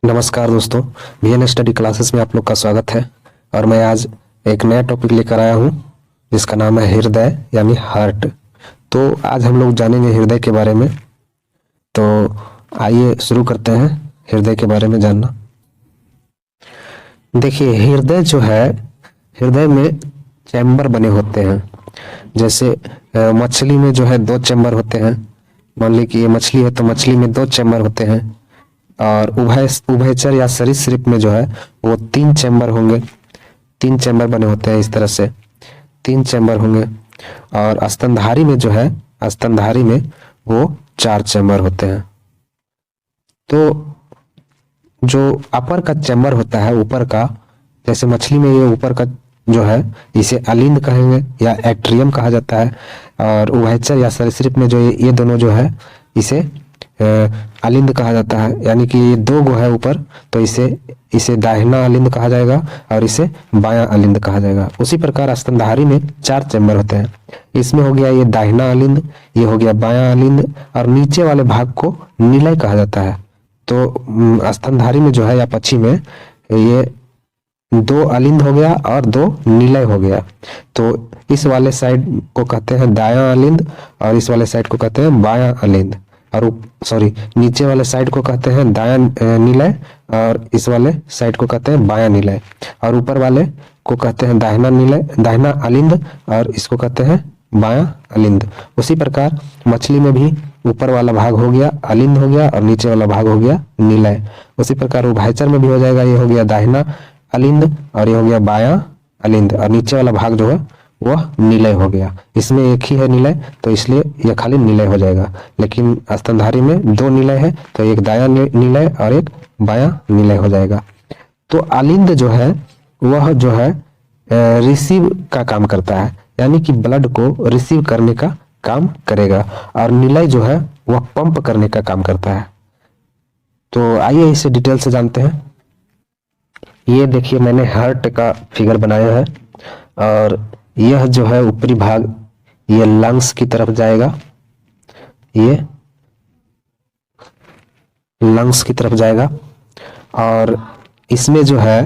नमस्कार दोस्तों, VN study classes में आप लोग का स्वागत है। और मैं आज एक नया टॉपिक लेकर आया हूँ जिसका नाम है हृदय यानी हार्ट। तो आज हम लोग जानेंगे हृदय के बारे में। तो आइए शुरू करते हैं हृदय के बारे में जानना। देखिए, हृदय जो है, हृदय में चैम्बर बने होते हैं। जैसे मछली में जो है 2 चैम्बर होते हैं। मान ली कि ये मछली है तो मछली में 2 चैम्बर होते हैं। और उभयचर या सरीसृप में जो है वो 3 चैम्बर होंगे। 3 चैम्बर बने होते हैं, इस तरह से 3 चैम्बर होंगे। और स्तनधारी में जो है, स्तनधारी में वो 4 चैम्बर होते हैं। तो जो अपर का चैम्बर होता है, ऊपर का, जैसे मछली में ये ऊपर का जो है इसे अलिंद कहेंगे या एट्रियम कहा जाता है। और उभयचर या सरीसृप में जो ये दोनों जो है इसे अलिंद कहा जाता है। यानी कि ये 2 गो है ऊपर, तो इसे दाहिना अलिंद कहा जाएगा और इसे बायां अलिंद कहा जाएगा। उसी प्रकार स्तनधारी में 4 चैम्बर होते हैं। इसमें हो गया ये दाहिना अलिंद, ये हो गया बायां अलिंद, और नीचे वाले भाग को निलय कहा जाता है। तो स्तनधारी में जो है या पक्षी में ये 2 अलिंद हो गया और 2 निलय हो गया। तो इस वाले साइड को कहते हैं दायां अलिंद और इस वाले साइड को कहते हैं बायां अलिंद। और नीचे वाले साइड को कहते हैं दायां निलय और इस वाले साइड को कहते हैं बायां निलय। और ऊपर वाले को कहते हैं दाहिना निलय, दाहिना अलिंद, और इसको कहते हैं बायां अलिंद। उसी प्रकार मछली में भी ऊपर वाला भाग हो गया अलिंद हो गया और नीचे वाला भाग हो गया निलय। उसी प्रकार उभयचर में भी हो जाएगा, ये हो गया दाहिना अलिंद और ये हो गया बायां अलिंद, और नीचे वाला भाग जो है वह निलय हो गया। इसमें एक ही है निलय, तो इसलिए यह खाली निलय हो जाएगा। लेकिन स्तनधारी में 2 निलय है, तो एक दायां निलय और एक बायां निलय हो जाएगा। तो अलिंद जो है वह जो है रिसीव का काम करता है, यानी कि ब्लड को रिसीव करने का काम करेगा। और निलय जो है वह पंप करने का काम करता है। तो आइए इसे डिटेल से जानते हैं। ये देखिए, मैंने हार्ट का फिगर बनाया है और यह जो है ऊपरी भाग ये लंग्स की तरफ जाएगा, ये लंग्स की तरफ जाएगा। और इसमें जो है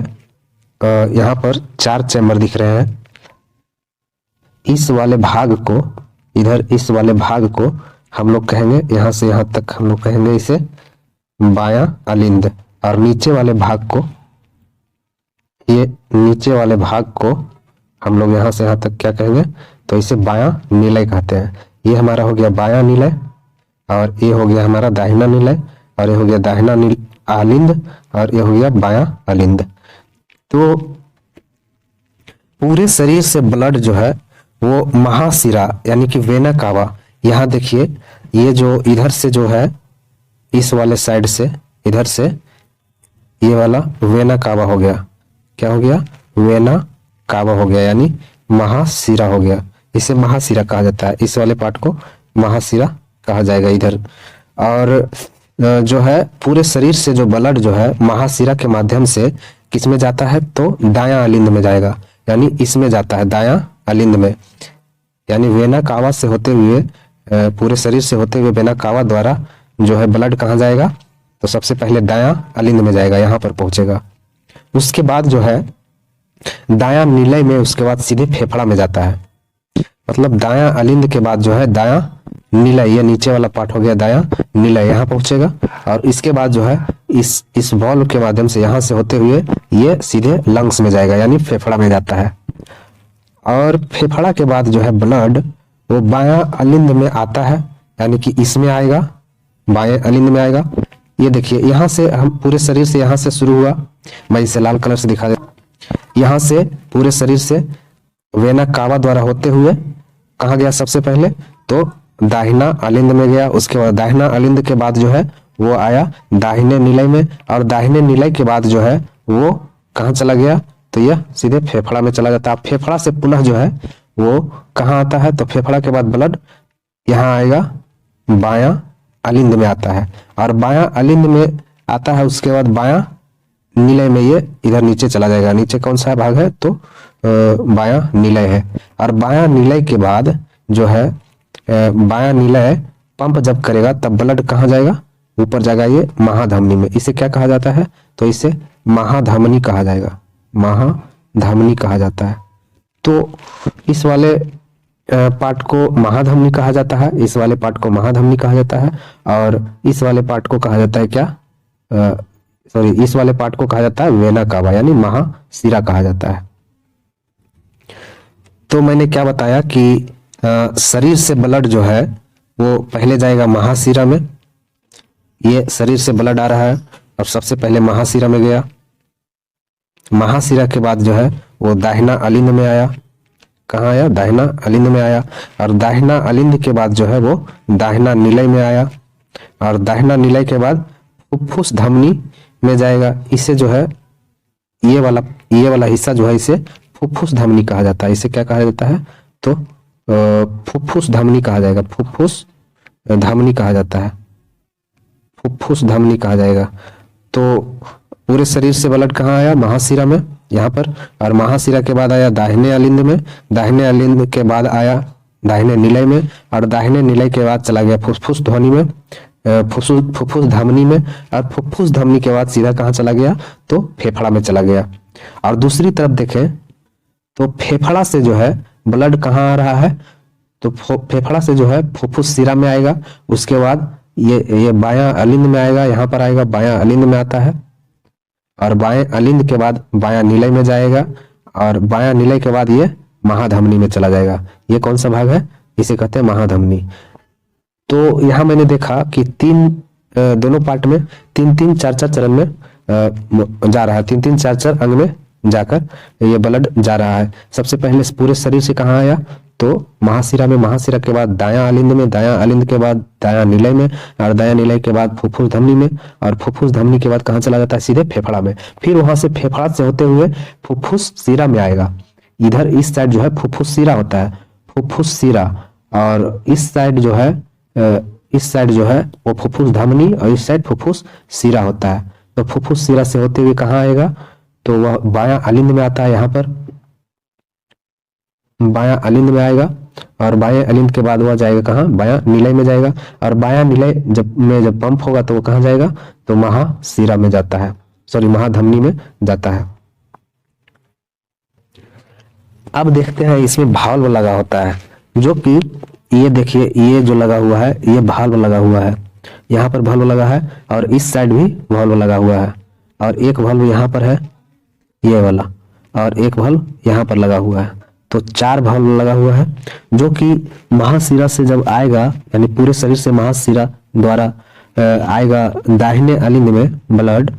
यहाँ पर 4 चैम्बर दिख रहे हैं। इस वाले भाग को, इधर इस वाले भाग को हम लोग कहेंगे, यहाँ से यहाँ तक हम लोग कहेंगे इसे बायां अलिंद। और नीचे वाले भाग को, ये नीचे वाले भाग को हम लोग यहाँ से यहाँ तक क्या कहेंगे, तो इसे बायां निलय कहते हैं। ये हमारा हो गया बायां निलय और ये हो गया हमारा दाहिना निलय और ये हो गया दाहिना अलिंद और ये हो गया बायां अलिंद। तो पूरे शरीर से ब्लड जो है वो महाशिरा यानी कि वेना कावा, यहाँ देखिए ये जो इधर से जो है इस वाले साइड से, इधर से ये वाला वेना कावा हो गया। क्या हो गया? वेना कावा हो गया, यानी महाशिरा हो गया। इसे महाशिरा कहा जाता है। इस वाले पार्ट को महाशिरा कहा जाएगा इधर। और जो है पूरे शरीर से जो ब्लड जो है महाशिरा के माध्यम से किस में जाता है, तो दायां अलिंद में जाएगा, यानी इसमें जाता है दायां अलिंद में। यानी वेना कावा से होते हुए, पूरे शरीर से होते हुए वेना कावा द्वारा जो है ब्लड कहाँ जाएगा, तो सबसे पहले दायां अलिंद में जाएगा, यहाँ पर पहुंचेगा। उसके बाद जो है दायां निलय में, उसके बाद सीधे फेफड़ा में जाता है। मतलब दायां अलिंद के बाद जो है दायां निलय, ये नीचे वाला पार्ट हो गया दायां निलय, यहाँ पहुंचेगा। और इसके बाद जो है इस वॉल्व के माध्यम से यहाँ से होते हुए ये सीधे लंग्स में जाएगा, यानी फेफड़ा में जाता है। और फेफड़ा के बाद जो है ब्लड वो बायां अलिंद में आता है, यानी कि इसमें आएगा, बाएं अलिंद में आएगा। ये देखिए, यहाँ से हम पूरे शरीर से, यहाँ से शुरू हुआ, मैं इसे लाल कलर से दिखा देता हूं। यहाँ से पूरे शरीर से वेना कावा द्वारा होते हुए कहाँ गया सबसे पहले, तो दाहिना अलिंद में गया। उसके बाद दाहिना अलिंद के बाद जो है वो आया दाहिने निलय में, और दाहिने निलय के बाद जो है वो कहाँ चला गया, तो यह सीधे फेफड़ा में चला जाता है। फेफड़ा से पुनः जो है वो कहाँ आता है, तो फेफड़ा के बाद ब्लड यहाँ आएगा, बायां अलिंद में आता है। और बायां अलिंद में आता है, उसके बाद बायां निलय में ये इधर नीचे चला जाएगा। नीचे कौन सा भाग है, तो बायां निलय है। और बायां निलय के बाद जो है बायां निलय पंप जब करेगा तब ब्लड कहाँ जाएगा, ऊपर जाएगा ये महाधमनी में। इसे क्या कहा जाता है? तो इसे महाधमनी कहा जाएगा, महाधमनी कहा जाता है। तो इस वाले पार्ट को महाधमनी कहा जाता है, इस वाले पार्ट को महाधमनी कहा जाता है, और इस वाले पार्ट को कहा जाता है क्या, सॉरी, इस वाले पार्ट को कहा जाता है वेना कावा, यानी महाशिरा कहा जाता है। तो मैंने क्या बताया कि शरीर से ब्लड जो है वो पहले जाएगा महाशिरा में। ये शरीर से ब्लड आ रहा है और सबसे पहले महाशिरा में गया। महाशिरा के बाद जो है वो दाहिना अलिंद में आया। कहाँ आया? दाहिना अलिंद में आया। और दाहिना अलिंद के बाद जो है वो दाहिना निलय में आया, और दाहिना निलय के बाद फुफ्फुस धमनी में जाएगा। इसे जो है ये वाला हिस्सा जो है इसे फुफ्फुस धमनी कहा जाता है। इसे क्या कहा जाता है? तो फुफ्फुस धमनी कहा जाएगा, फुफ्फुस धमनी कहा जाता है, फुफ्फुस धमनी कहा जाएगा। तो पूरे शरीर से ब्लड कहाँ आया? महाशिरा में, यहाँ पर। और महाशिरा के बाद आया दाहिने अलिंद में, दाहिने अलिंद के बाद आया दाहिने निलय में, और दाहिने निलय के बाद चला गया फुफ्फुस ध्वनि में, फुफ्फुस धमनी में, और फुफ्फुस धमनी के बाद सीधा कहाँ चला गया? तो फेफड़ा में चला गया। और दूसरी तरफ देखें तो फेफड़ा से जो है ब्लड कहाँ आ रहा है? तो फेफड़ा से जो है फुफ्फुस शिरा में आएगा। उसके बाद ये बायां अलिंद में आएगा, यहाँ पर आएगा, बायां अलिंद में आता है, और बाएं अलिंद के बाद बायां निलय में जाएगा, और बायां निलय के बाद ये महाधमनी में चला जाएगा। ये कौन सा भाग है? इसे कहते हैं महाधमनी। तो यहाँ मैंने देखा कि दोनों पार्ट में 3-3, 4-4 चरण में जा रहा है, 3-3, 4-4 अंग में जाकर ये ब्लड जा रहा है। सबसे पहले पूरे शरीर से कहाँ आया? तो महाशिरा में, महाशिरा के बाद दायां अलिंद में, दायां अलिंद के बाद दायां निलय में, और दायां निलय के बाद फुफ्फुस धमनी में, और फुफ्फुस धमनी के बाद कहाँ चला जाता है? सीधे फेफड़ा में। फिर वहां से फेफड़ा से होते हुए फुफ्फुस शिरा में आएगा। इधर इस साइड जो है फुफ्फुस शिरा होता है, फुफ्फुस शिरा, और इस साइड जो है वो फुफ्फुस धमनी, और इस साइड फुफ्फुस शिरा होता है। तो फुफ्फुस शिरा से होते हुए कहाँ आएगा? तो वह बायां अलिंद में आता है, यहाँ पर बायां अलिंद में आएगा, और बायां अलिंद के बाद वह जाएगा कहाँ? बायां निलय में जाएगा, और बायां निलय जब पंप होगा तो वो कहाँ जाएगा? तो महाशिरा में जाता है, सॉरी, महाधमनी में जाता है। अब देखते हैं इसमें भाल्व लगा होता है, जो कि ये देखिए, ये जो लगा हुआ है ये भाल्व लगा हुआ है, यहाँ पर भाल्व लगा है, और इस साइड भी भाल्व लगा हुआ है, और एक भाल्व यहाँ पर है ये वाला, और एक भाल्व यहाँ पर लगा हुआ है। तो 4 भाल्व लगा हुआ है, जो कि महाशिरा से जब आएगा, यानी पूरे शरीर से महाशिरा द्वारा आएगा दाहिने अलिंद में ब्लड,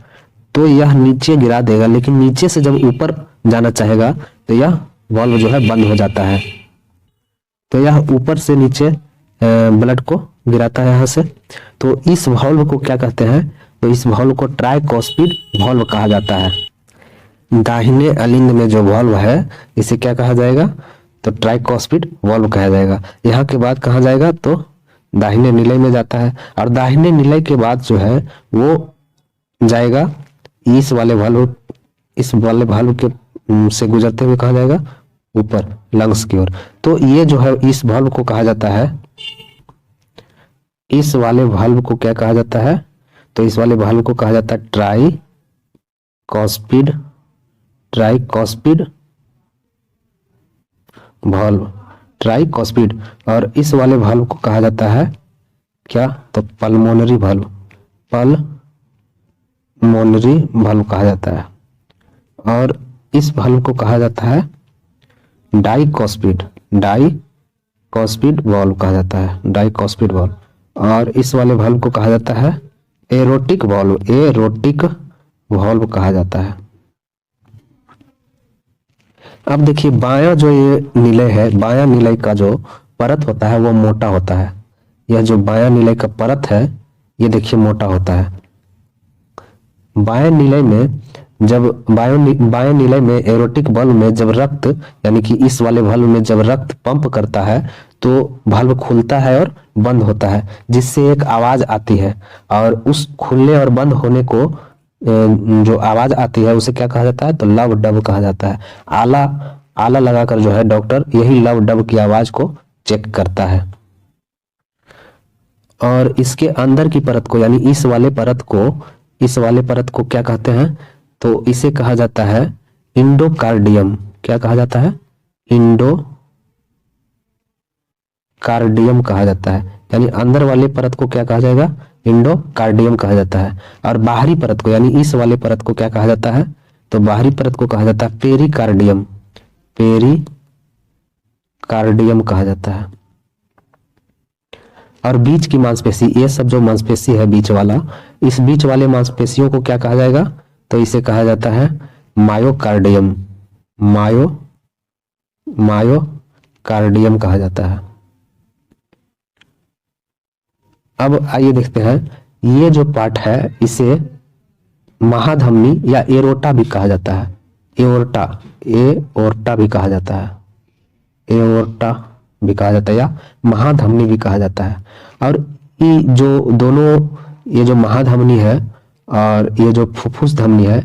तो यह नीचे गिरा देगा, लेकिन नीचे से जब ऊपर जाना चाहेगा तो यह वाल्व जो है बंद हो जाता है। तो यह ऊपर से नीचे ब्लड को गिराता है यहाँ से। तो इस वाल्व को क्या कहते हैं? तो इस वाल्व को ट्राइकॉस्पिड वाल्व कहा जाता है। दाहिने अलिंद में जो वाल्व है इसे क्या कहा जाएगा? तो ट्राइकॉस्पिड वाल्व कहा जाएगा। यहाँ के बाद कहाँ जाएगा? तो दाहिने निलय में जाता है, और दाहिने निलय के बाद जो है वो जाएगा इस वाले वाल्व के से गुजरते हुए कहाँ जाएगा? ऊपर लंग्स की ओर। तो ये जो है इस वाल्व को कहा जाता है, इस वाले वाल्व को क्या कहा जाता है? तो इस वाले वाल्व को कहा जाता है ट्राइकॉस्पिड वाल्व, ट्राइकॉस्पिड। और इस वाले वाल्व को कहा जाता है क्या? तो पल्मोनरी वाल्व कहा जाता है। और इस वाल्व को कहा जाता है डाइकॉस्पिड वाल्व कहा जाता है, डाइकॉस्पिड वाल्व। और इस वाले वाल्व को कहा जाता है एरोटिक वाल्व कहा जाता है। अब देखिए बायां जो ये निलय है, बायां निलय का जो परत होता है वो मोटा होता है। यह जो बायां निलय का परत है ये देखिए मोटा होता है। बाएं निलय में जब बाएं निलय में एरोटिक वाल्व में जब रक्त, यानी कि इस वाले वाल्व में जब रक्त पंप करता है तो वाल्व खुलता है और बंद होता है, जिससे एक आवाज आती है। और उस खुलने और बंद होने को जो आवाज आती है उसे क्या कहा जाता है? तो लव डब कहा जाता है। आला लगाकर जो है डॉक्टर यही लव डब की आवाज को चेक करता है। और इसके अंदर की परत को यानी इस वाले परत को क्या कहते हैं? तो इसे कहा जाता है इंडोकार्डियम। क्या कहा जाता है? इंडोकार्डियम कहा जाता है। यानी अंदर वाले परत को क्या कहा जाएगा? इंडोकार्डियम कहा जाता है। और बाहरी परत को यानी इस वाले परत को क्या कहा जाता है? तो बाहरी परत को कहा जाता है पेरिकार्डियम। पेरिकार्डियम कहा जाता है। और बीच की मांसपेशी, ये सब जो मांसपेशी है बीच वाला, इस बीच वाले मांसपेशियों को क्या कहा जाएगा? तो इसे कहा जाता है मायोकार्डियम। मायोकार्डियम कहा जाता है। अब आइए देखते हैं, ये जो पार्ट है इसे महाधमनी या एरोटा भी कहा जाता है। एओर्टा भी कहा जाता है। एओर्टा भी कहा जाता है या महाधमनी भी कहा जाता है। और ये जो दोनों, ये जो महाधमनी है और ये जो फुफ्फुस धमनी है,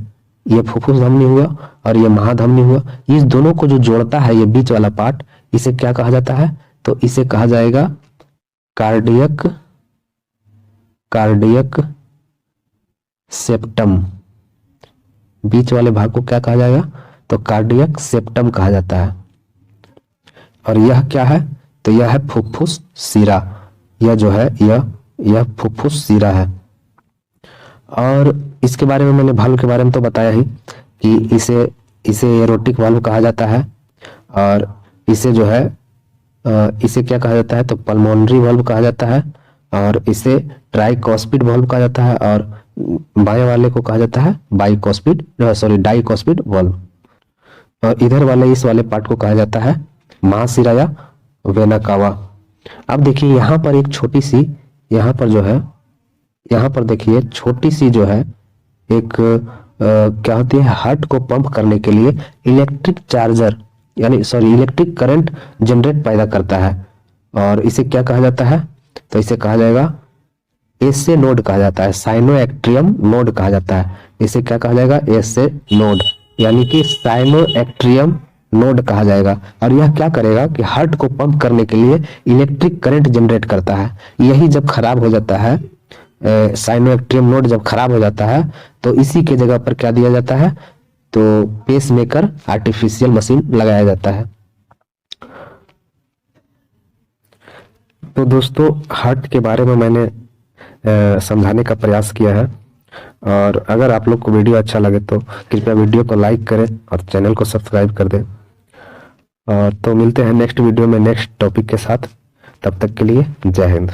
ये फुफ्फुस धमनी हुआ और ये महाधमनी हुआ, इस दोनों को जो जोड़ता है ये बीच वाला पार्ट, इसे क्या कहा जाता है? तो इसे कहा जाएगा कार्डियक सेप्टम। बीच वाले भाग को क्या कहा जाएगा? तो कार्डियक सेप्टम कहा जाता है। और यह क्या है? तो यह है फुफ्फुस शिरा। यह जो है यह फुफ्फुस शिरा है। और इसके बारे में मैंने वाल्व के बारे में तो बताया ही कि इसे एरोटिक वाल्व कहा जाता है। और इसे जो है इसे क्या कहा जाता है? तो पल्मोनरी वाल्व कहा जाता है। और इसे ट्राइकॉस्पिड वाल्व कहा जाता है। और बाएं वाले को कहा जाता है डाइकॉस्पिड वाल्व। और इधर वाले इस वाले पार्ट को कहा जाता है महाशिरा या वेना कावा। अब देखिए यहाँ पर एक छोटी सी, यहाँ पर देखिए छोटी सी जो है एक क्या होती है, हार्ट को पंप करने के लिए इलेक्ट्रिक करंट जनरेट पैदा करता है। और इसे क्या कहा जाता है? तो इसे कहा जाएगा एसए नोड कहा जाता है। साइनोएक्ट्रियम नोड कहा जाता है। इसे क्या कहा जाएगा? एसए नोड, यानी कि साइनोएक्ट्रियम नोड कहा जाएगा। और यह क्या करेगा कि हार्ट को पंप करने के लिए इलेक्ट्रिक करंट जनरेट करता है। यही जब खराब हो जाता है, साइनोएक्ट्रियम नोड जब खराब हो जाता है, तो इसी के जगह पर क्या दिया जाता है? तो पेसमेकर आर्टिफिशियल मशीन लगाया जाता है। तो दोस्तों, हार्ट के बारे में मैंने समझाने का प्रयास किया है। और अगर आप लोग को वीडियो अच्छा लगे तो कृपया वीडियो को लाइक करें और चैनल को सब्सक्राइब कर दें। और तो मिलते हैं नेक्स्ट वीडियो में नेक्स्ट टॉपिक के साथ। तब तक के लिए जय हिंद।